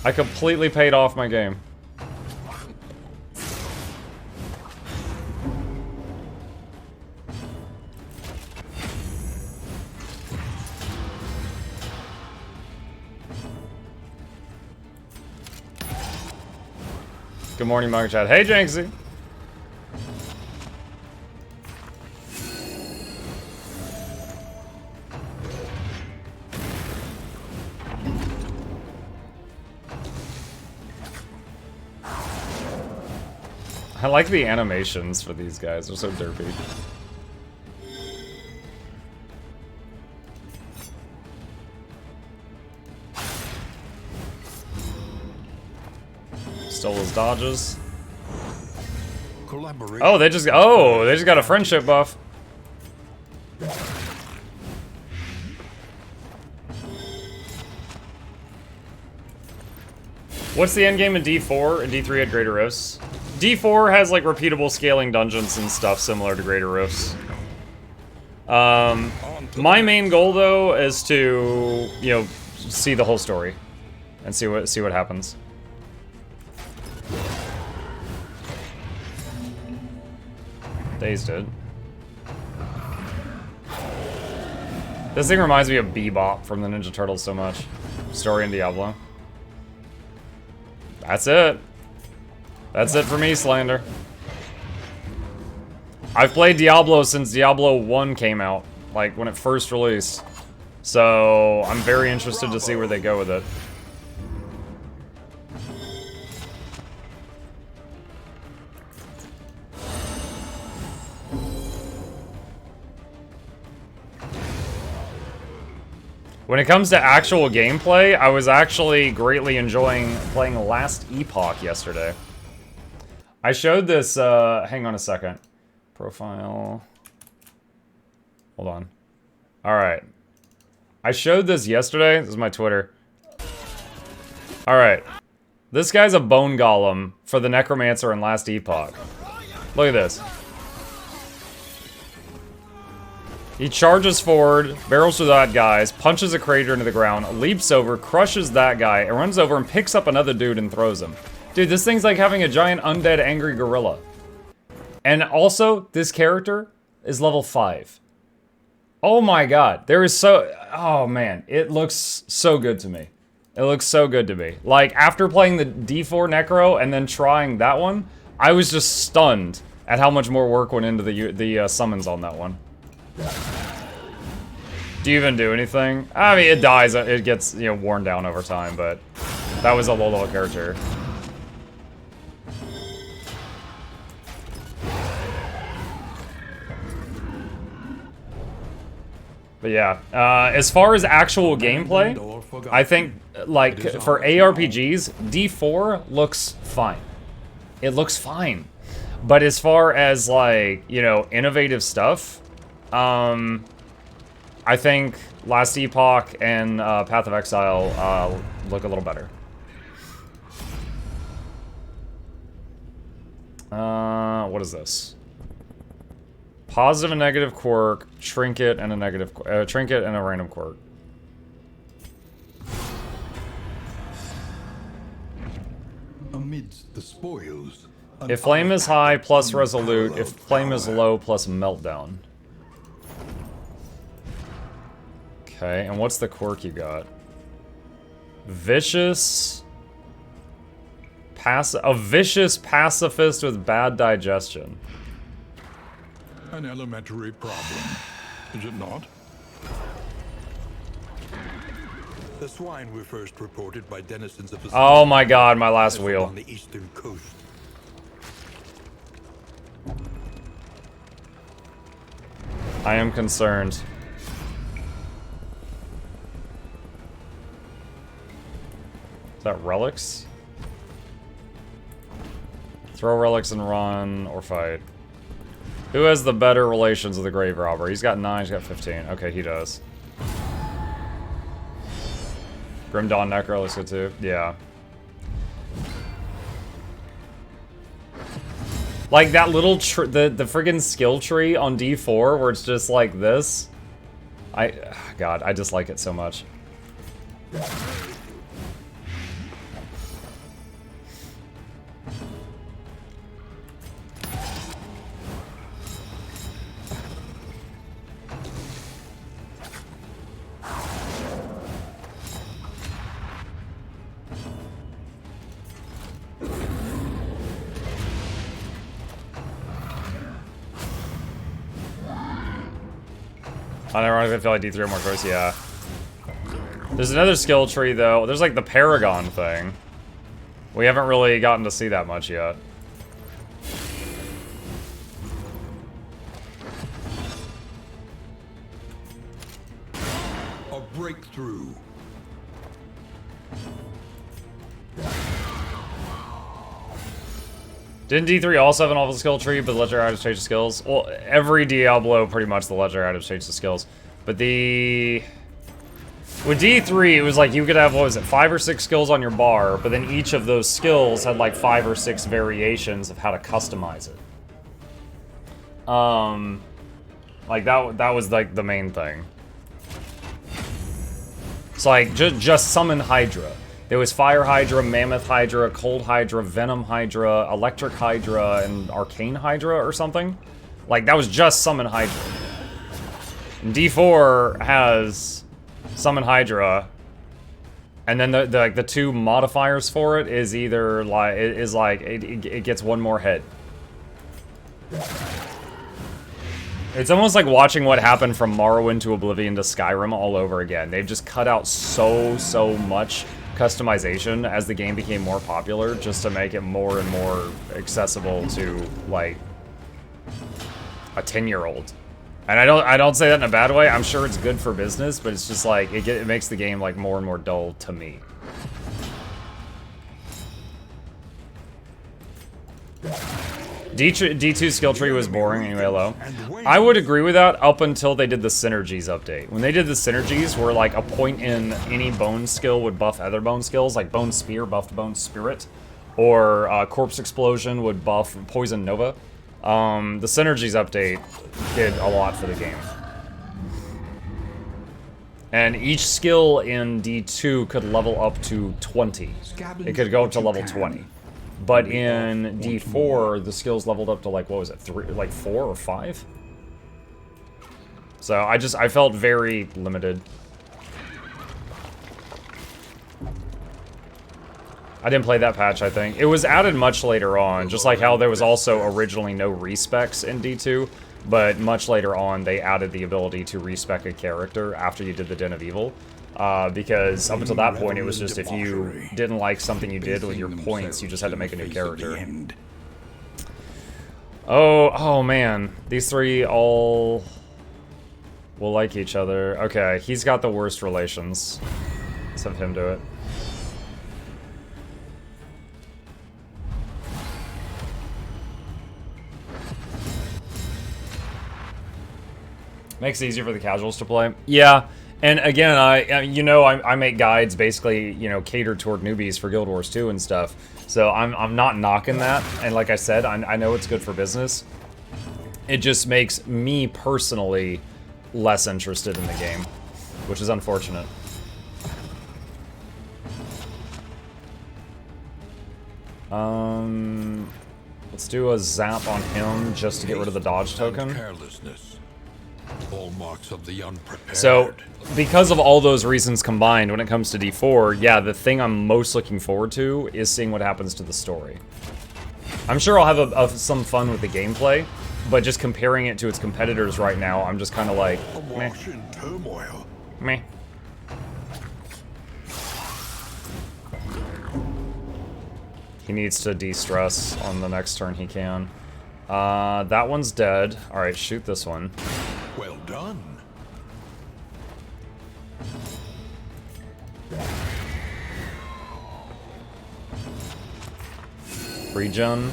I completely paid off my game. Good morning, Mug Chat. Hey, Janksy. I like the animations for these guys. They're so derpy. Stole his dodges. Oh, they just got a friendship buff. What's the end game in D4? And D3 had Greater Rifts. D4 has like repeatable scaling dungeons and stuff similar to Greater Rifts. My main goal though is to, you know, see the whole story and see what happens. Dazed it. This thing reminds me of Bebop from the Ninja Turtles so much. Story in Diablo. That's it. That's it for me, Slander. I've played Diablo since Diablo 1 came out, like when it first released. So I'm very interested to see where they go with it. When it comes to actual gameplay, I was actually greatly enjoying playing Last Epoch yesterday. I showed this, hang on a second. Profile. Hold on. Alright. I showed this yesterday. This is my Twitter. Alright. This guy's a bone golem for the Necromancer in Last Epoch. Look at this. He charges forward, barrels through that guys, punches a crater into the ground, leaps over, crushes that guy, and runs over and picks up another dude and throws him. Dude, this thing's like having a giant undead angry gorilla. And also, this character is level 5. Oh my god, there is so... Oh man, it looks so good to me. It looks so good to me. Like, after playing the D4 Necro and then trying that one, I was just stunned at how much more work went into the summons on that one. Do you even do anything? I mean, it dies, it gets, you know, worn down over time, but that was a low-level character. But yeah, as far as actual gameplay, I think, like, for ARPGs, D4 looks fine. It looks fine. But as far as, like, you know, innovative stuff, I think Last Epoch and Path of Exile look a little better. What is this? Positive and negative quirk, trinket and a negative trinket and a random quirk. Amidst the spoils. If flame is high, plus resolute. If flame is low, plus meltdown. Okay, and what's the quirk you got? Vicious... A vicious pacifist with bad digestion. An elementary problem, is it not? The swine were first reported by denizens of the... Oh my god, my last wheel. On the eastern coast. I am concerned. Is that relics? Throw relics and run, or fight. Who has the better relations with the grave robber? He's got 9, he's got 15. Okay, he does. Grim Dawn Necro looks good too. Yeah. Like that little the friggin' skill tree on D4 where it's just like this. God, I dislike it so much. Unironically, I feel like D3 are more choice, yeah. There's another skill tree, though. There's like the Paragon thing. We haven't really gotten to see that much yet. A breakthrough. Didn't D3 also have an awful skill tree, but the legendary items change the skills? Well, every Diablo, pretty much, the legendary items change the skills. But the... With D3, it was like you could have, what was it, 5 or 6 skills on your bar, but then each of those skills had like 5 or 6 variations of how to customize it. Like that was like the main thing. It's like, just summon Hydra. There was Fire Hydra, Mammoth Hydra, Cold Hydra, Venom Hydra, Electric Hydra, and Arcane Hydra or something. Like, that was just Summon Hydra. And D4 has Summon Hydra, and then the 2 modifiers for it is either like it gets 1 more head. It's almost like watching what happened from Morrowind to Oblivion to Skyrim all over again. They've just cut out so much customization as the game became more popular, just to make it more and more accessible to like a 10-year-old. And I don't say that in a bad way. I'm sure it's good for business, but it's just like it makes the game like more and more dull to me. D2 skill tree was boring anyway, low. I would agree with that up until they did the synergies update. When they did the synergies, where like a point in any bone skill would buff other bone skills, like Bone Spear buffed Bone Spirit, or Corpse Explosion would buff Poison Nova. The synergies update did a lot for the game. And each skill in D2 could level up to 20. It could go up to level 20. But in D4, the skills leveled up to like, what was it, 4 or 5? So I felt very limited. I didn't play that patch, I think. It was added much later on, just like how there was also originally no respecs in D2, but much later on they added the ability to respec a character after you did the Den of Evil. Because up until that point, it was just if you didn't like something you did with your points, you just had to make a new character. Oh man. These 3 all will like each other. Okay, he's got the worst relations. Let's have him do it. Makes it easier for the casuals to play. Yeah. And again, I make guides basically, catered toward newbies for Guild Wars 2 and stuff. So I'm not knocking that. And like I said, I know it's good for business. It just makes me personally less interested in the game, which is unfortunate. Let's do a zap on him just to get rid of the dodge token. All marks of the unprepared. So, because of all those reasons combined, when it comes to D4, yeah, the thing I'm most looking forward to is seeing what happens to the story. I'm sure I'll have some fun with the gameplay, but just comparing it to its competitors right now, I'm just kind of like, meh. In turmoil. Meh. He needs to de-stress on the next turn he can. That one's dead. Alright, shoot this one. Well done. Regen.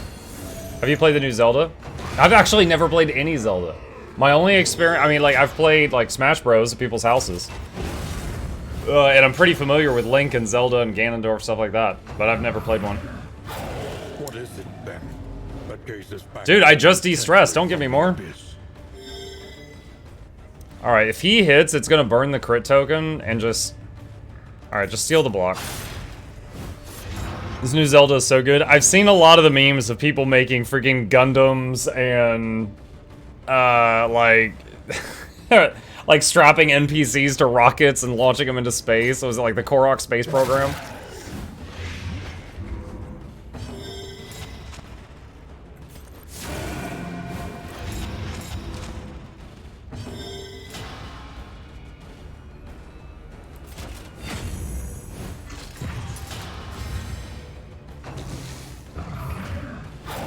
Have you played the new Zelda? I've actually never played any Zelda. My only experience, I mean, like, I've played, like, Smash Bros. At people's houses. And I'm pretty familiar with Link and Zelda and Ganondorf, stuff like that. But I've never played one. What is it, then? That case is back. Dude, I just de-stressed. Don't give me more. Alright, if he hits, it's gonna burn the crit token and just... Alright, just steal the block. This new Zelda is so good. I've seen a lot of the memes of people making freaking Gundams and... like... like strapping NPCs to rockets and launching them into space. Was it like the Korok space program?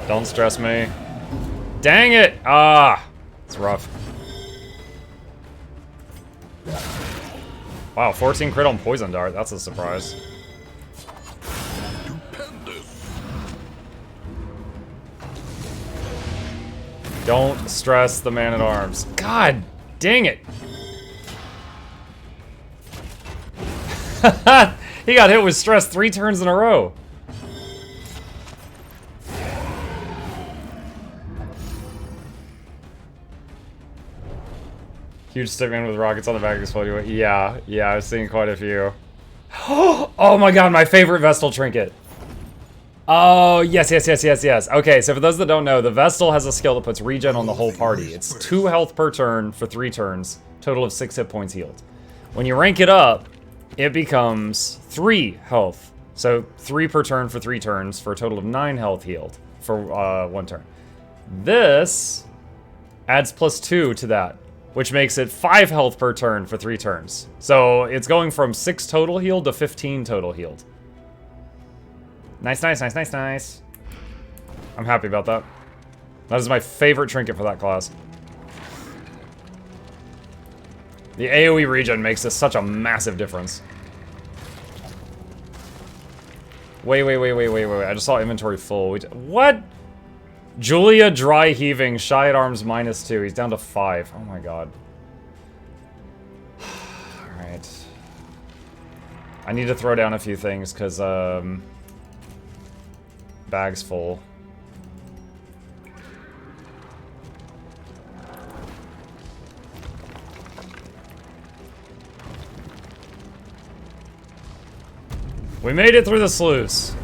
Don't stress me. Dang it! Ah! It's rough. Wow, 14 crit on Poison Dart. That's a surprise. Don't stress the Man-at-Arms. God dang it! He got hit with stress 3 turns in a row. Huge stickman with rockets on the back exploding. Yeah, I've seen quite a few. Oh my god, my favorite Vestal trinket. Oh, yes. Okay, so for those that don't know, the Vestal has a skill that puts regen on the whole party. It's 2 health per turn for 3 turns, total of 6 hit points healed. When you rank it up, it becomes 3 health. So 3 per turn for 3 turns for a total of 9 health healed for 1 turn. This adds +2 to that, which makes it 5 health per turn for 3 turns. So it's going from 6 total healed to 15 total healed. Nice. I'm happy about that. That is my favorite trinket for that class. The AoE regen makes this such a massive difference. Wait. I just saw inventory full. What? Julia dry heaving, shy at arms -2. He's down to 5. Oh my god. Alright. I need to throw down a few things because, bag's full. We made it through the sluice.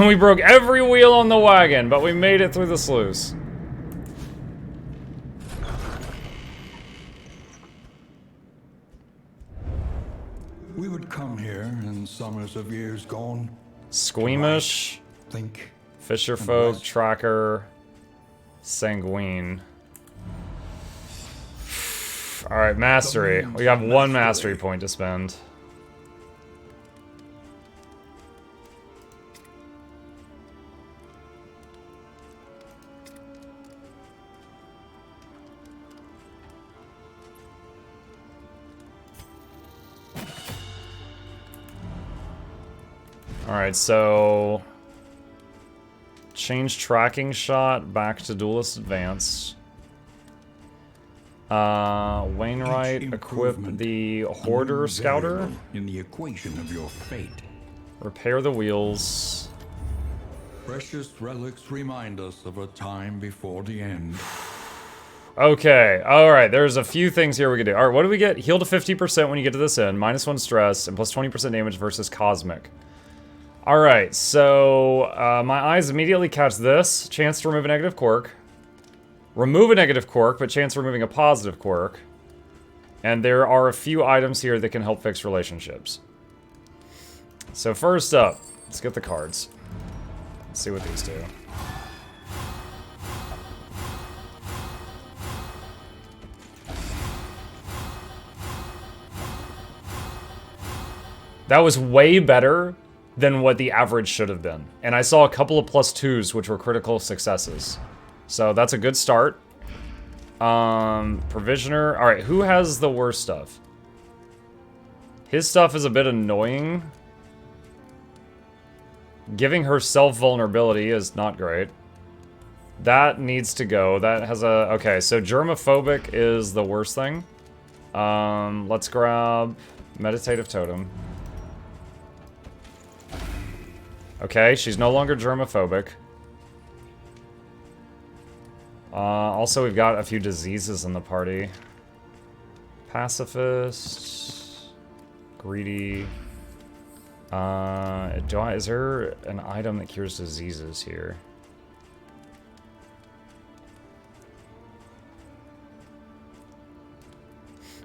We broke every wheel on the wagon, but we made it through the sluice. We would come here in summers of years gone. Squeamish, Think. Fisherfolk, Tracker, Sanguine. Alright, Mastery. We have 1 Mastery point to spend. Alright, so... change tracking shot back to Duelist Advanced. Wainwright, equip the Hoarder Scouter. In the equation of your fate. Repair the wheels. Precious relics remind us of a time before the end. Okay, alright, there's a few things here we can do. Alright, what do we get? Heal to 50% when you get to this end, -1 stress, and plus 20% damage versus Cosmic. Alright, so my eyes immediately catch this. Chance to remove a negative quirk. Remove a negative quirk, but chance of removing a positive quirk. And there are a few items here that can help fix relationships. So first up, let's get the cards. Let's see what these do. That was way better than what the average should have been. And I saw a couple of +2s, which were critical successes. So that's a good start. Provisioner. Alright, who has the worst stuff? His stuff is a bit annoying. Giving herself vulnerability is not great. That needs to go. That has a... Okay, so germophobic is the worst thing. Let's grab Meditative Totem. Okay, she's no longer germophobic. Also, we've got a few diseases in the party. Pacifist. Greedy. Is there an item that cures diseases here?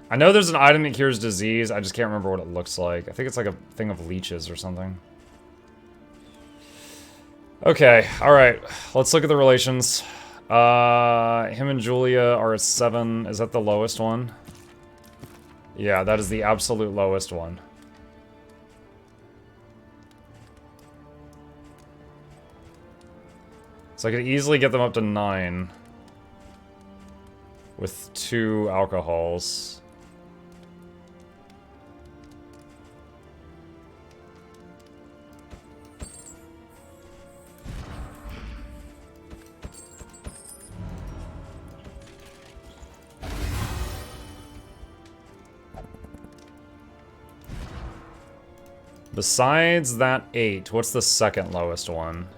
I know there's an item that cures disease, I just can't remember what it looks like. I think it's like a thing of leeches or something. Okay, alright. Let's look at the relations. Him and Julia are at 7. Is that the lowest one? Yeah, that is the absolute lowest one. So I could easily get them up to 9 with 2 alcohols. Besides that 8, what's the second lowest one?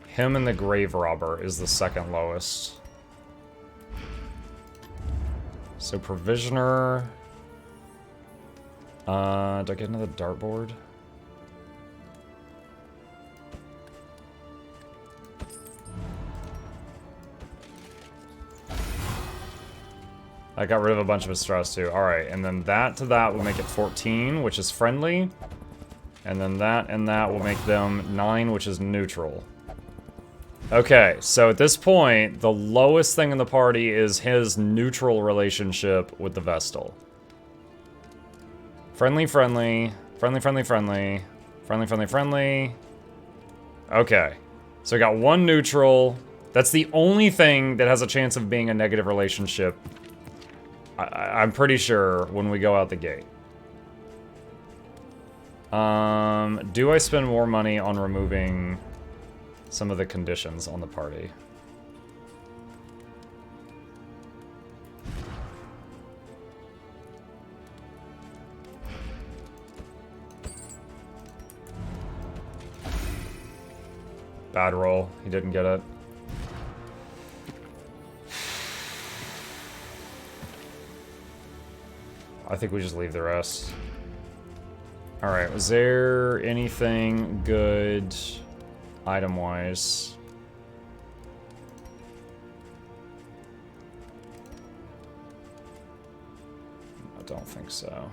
Him and the Grave Robber is the second lowest. So Provisioner. Do I get another dartboard? I got rid of a bunch of his stress too. Alright, and then that to that will make it 14, which is friendly. And then that and that will make them 9, which is neutral. Okay, so at this point, the lowest thing in the party is his neutral relationship with the Vestal. Friendly, friendly. Friendly, friendly, friendly. Friendly, friendly, friendly. Okay. So we got 1 neutral. That's the only thing that has a chance of being a negative relationship. I'm pretty sure when we go out the gate. Do I spend more money on removing some of the conditions on the party? Bad roll. He didn't get it. I think we just leave the rest. Alright, was there anything good item-wise? I don't think so.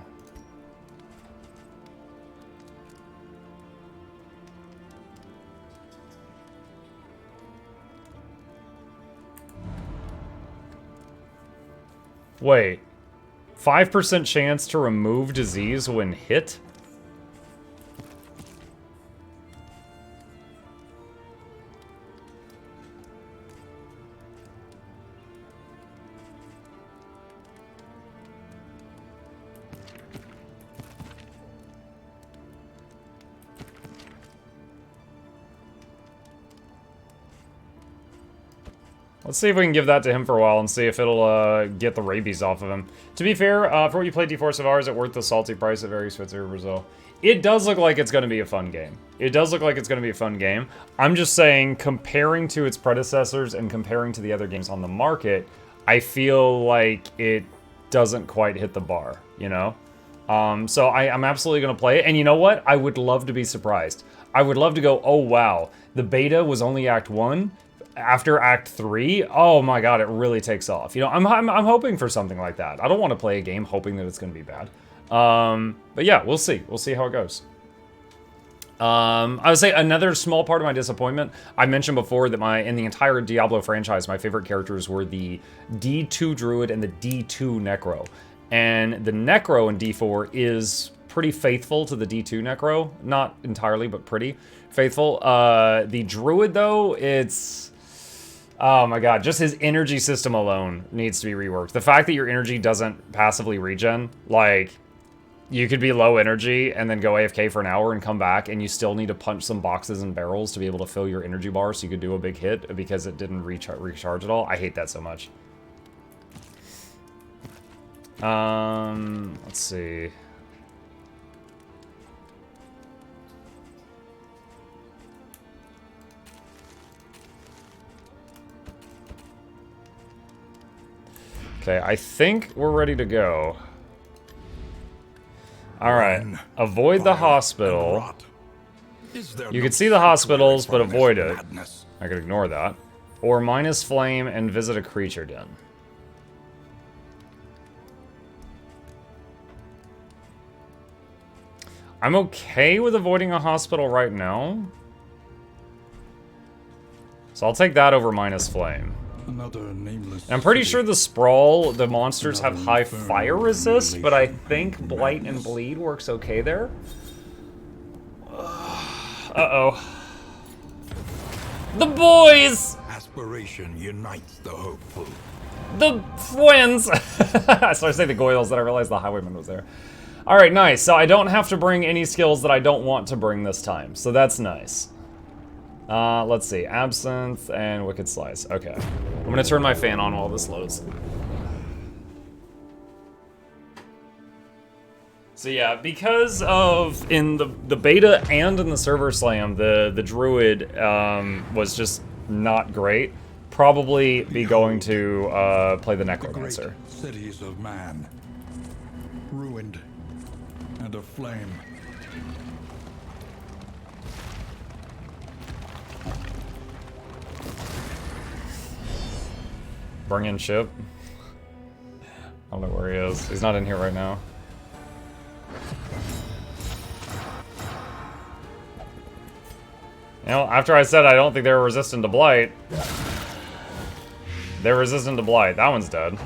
Wait. 5% chance to remove disease when hit? Let's see if we can give that to him for a while and see if it'll get the rabies off of him. To be fair, for what you played D4 so far, is it worth the salty price at very Switzer Brazil? It does look like it's going to be a fun game. It does look like it's going to be a fun game. I'm just saying, comparing to its predecessors and comparing to the other games on the market, I feel like it doesn't quite hit the bar, you know? So I'm absolutely going to play it. And you know what? I would love to be surprised. I would love to go, oh wow, the beta was only Act 1. After Act 3, oh my god, it really takes off. You know, I'm hoping for something like that. I don't want to play a game hoping that it's going to be bad. But yeah, we'll see. We'll see how it goes. I would say another small part of my disappointment, I mentioned before that in the entire Diablo franchise, my favorite characters were the D2 Druid and the D2 Necro. And the Necro in D4 is pretty faithful to the D2 Necro. Not entirely, but pretty faithful. The Druid, though, it's... oh my god, just his energy system alone needs to be reworked. The fact that your energy doesn't passively regen, like, you could be low energy and then go AFK for an hour and come back and you still need to punch some boxes and barrels to be able to fill your energy bar so you could do a big hit because it didn't recharge at all. I hate that so much. Let's see. Okay, I think we're ready to go. Alright, avoid the hospital. You can see the hospitals, but avoid it. I could ignore that. Or minus flame and visit a creature den. I'm okay with avoiding a hospital right now. So I'll take that over minus flame. I'm pretty sure the Sprawl, the monsters have high fire resist, but I think Blight and Bleed works okay there. Uh-oh. The boys! Aspiration unites the hopeful. The twins! So I say the Goyles, then I realized the Highwayman was there. Alright, nice. So I don't have to bring any skills that I don't want to bring this time. So that's nice. Let's see. Absinthe and Wicked Slice. Okay. I'm gonna turn my fan on while this loads. So yeah, because of in the beta and in the server slam, the druid was just not great. Probably be going to play the Necromancer. Great cities of man, ruined and aflame. Bring in ship. I don't know where he is. He's not in here right now. You know, after I said I don't think they're resistant to blight, they're resistant to blight. That one's dead.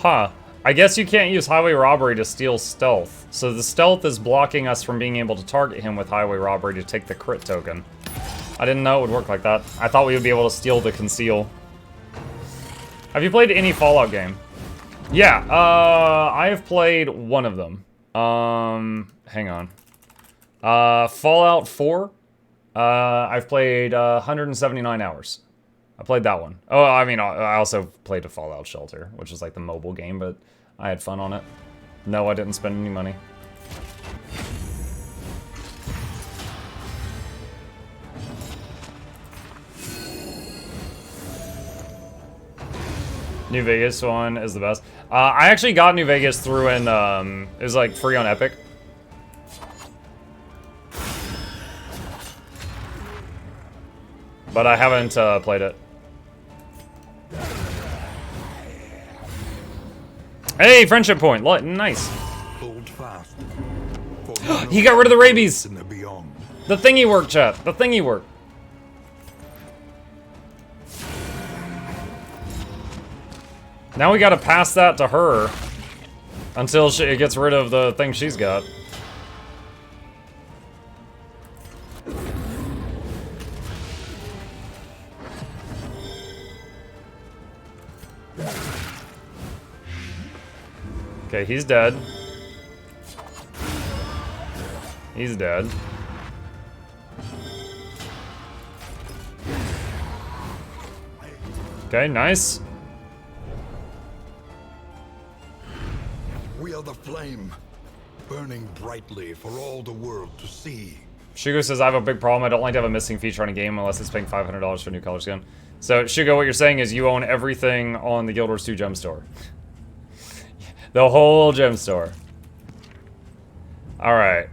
Huh. I guess you can't use highway robbery to steal stealth. So the stealth is blocking us from being able to target him with highway robbery to take the crit token. I didn't know it would work like that. I thought we would be able to steal the conceal. Have you played any Fallout game? Yeah, I have played one of them. Hang on. Fallout 4. I've played 179 hours. I played that one. Oh, I mean, I also played a Fallout Shelter, which is like the mobile game, but I had fun on it. No, I didn't spend any money. New Vegas one is the best. I actually got New Vegas through it was like free on Epic. But I haven't played it. Hey, friendship point. Nice. Hold fast. He got rid of the rabies. In the beyond. The thingy worked, chat. The thingy worked. Now we gotta pass that to her until she gets rid of the thing she's got. Okay, he's dead. He's dead. Okay, nice. We are the flame, burning brightly for all the world to see. Shugo says, I have a big problem. I don't like to have a missing feature on a game unless it's paying $500 for a new color skin. So, Shugo, what you're saying is you own everything on the Guild Wars 2 gem store. The whole gem store. Alright,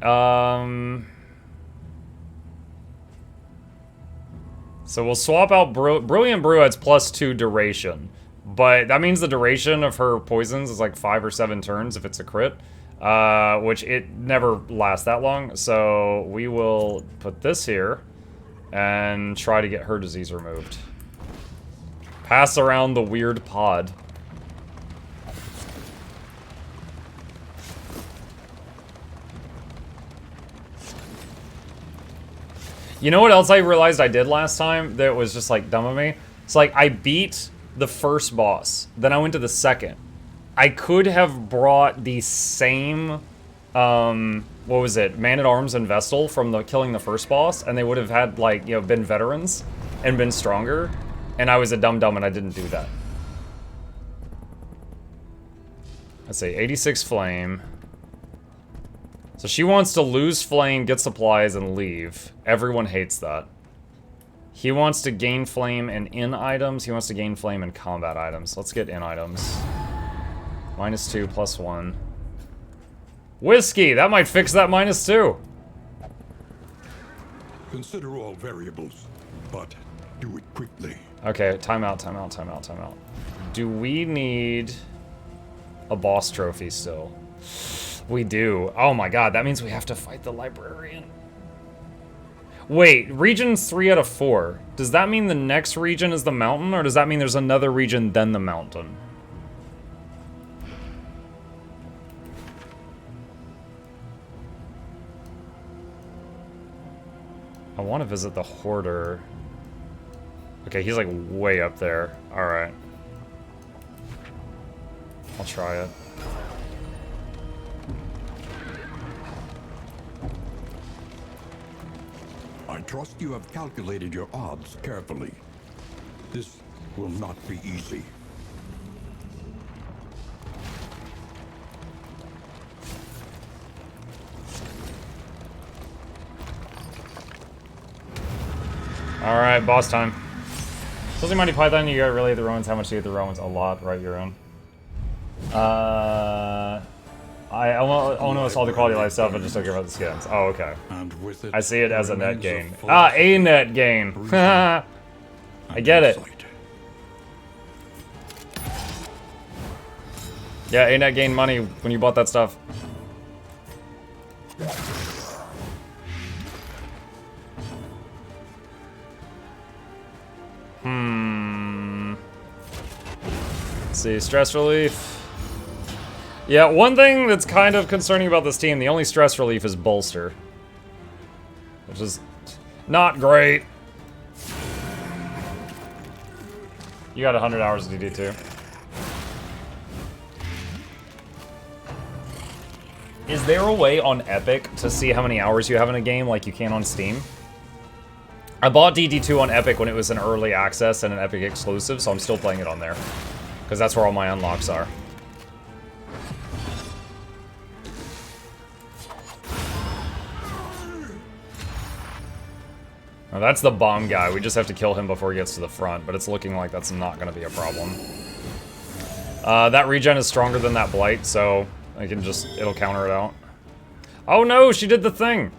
so we'll swap out Brilliant Brew adds +2 duration. But that means the duration of her poisons is like 5 or 7 turns if it's a crit. Which it never lasts that long. So we will put this here and try to get her disease removed. Pass around the weird pod. You know what else I realized I did last time that was just like dumb of me? It's like I beat the first boss, then I went to the second. I could have brought the same, what was it, Man-at-Arms and Vestal from killing the first boss, and they would have had, like, you know, been veterans and been stronger, and I was a dum-dum and I didn't do that. Let's see, 86 flame. So she wants to lose flame, get supplies, and leave. Everyone hates that. He wants to gain flame in items. He wants to gain flame in combat items. Let's get in items. -2, +1. Whiskey! That might fix that -2. Consider all variables, but do it quickly. Okay, timeout, timeout, timeout, timeout. Do we need a boss trophy still. We do. Oh my god, that means we have to fight the librarian. Wait, region's 3 out of 4. Does that mean the next region is the mountain, or does that mean there's another region then the mountain? I want to visit the Hoarder. Okay, he's like way up there. Alright. I'll try it. I trust you have calculated your odds carefully. This will not be easy. Alright, boss time. Closing Mighty Python, you got really hate the Romans. How much do you hate the Romans? A lot, right, your own. I want to saw the quality of life stuff and just don't care about the skins. Oh, okay. And with it, I see it as a net remains gain. full Ah, a net gain. I get it. insight. Yeah, a net gain money when you bought that stuff. Let's see, stress relief. Yeah, one thing that's kind of concerning about this team, the only stress relief is bolster. Which is not great. You got 100 hours of DD2. Is there a way on Epic to see how many hours you have in a game like you can on Steam? I bought DD2 on Epic when it was an early access and an Epic exclusive, so I'm still playing it on there. Because that's where all my unlocks are. Now that's the bomb guy. We just have to kill him before he gets to the front, but it's looking like that's not going to be a problem. That regen is stronger than that blight, so I can just, it'll counter it out. Oh no, she did the thing!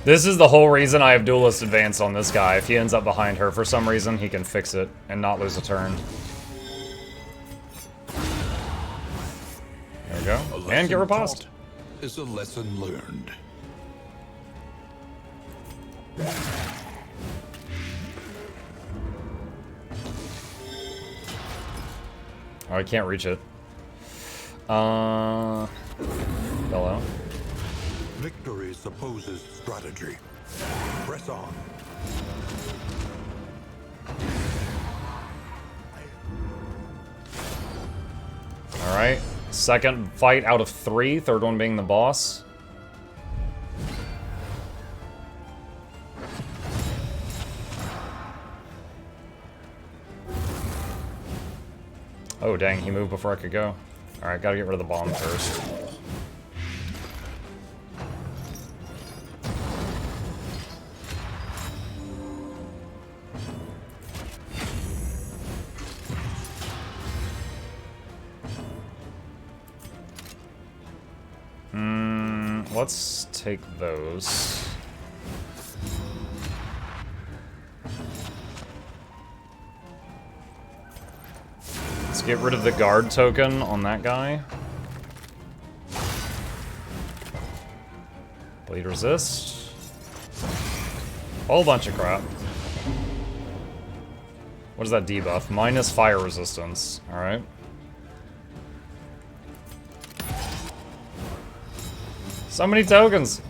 This is the whole reason I have Duelist Advance on this guy. If he ends up behind her for some reason, he can fix it and not lose a turn. There we go. And get riposte. Is a lesson learned. Oh, I can't reach it. Hello. Victory supposes strategy. Press on. Alright. Second fight out of 3, third one being the boss. Oh dang, he moved before I could go. Alright, gotta get rid of the bomb first. Let's take those. Let's get rid of the guard token on that guy. Bleed resist. Whole bunch of crap. What is that debuff? Minus fire resistance. Alright. So many tokens.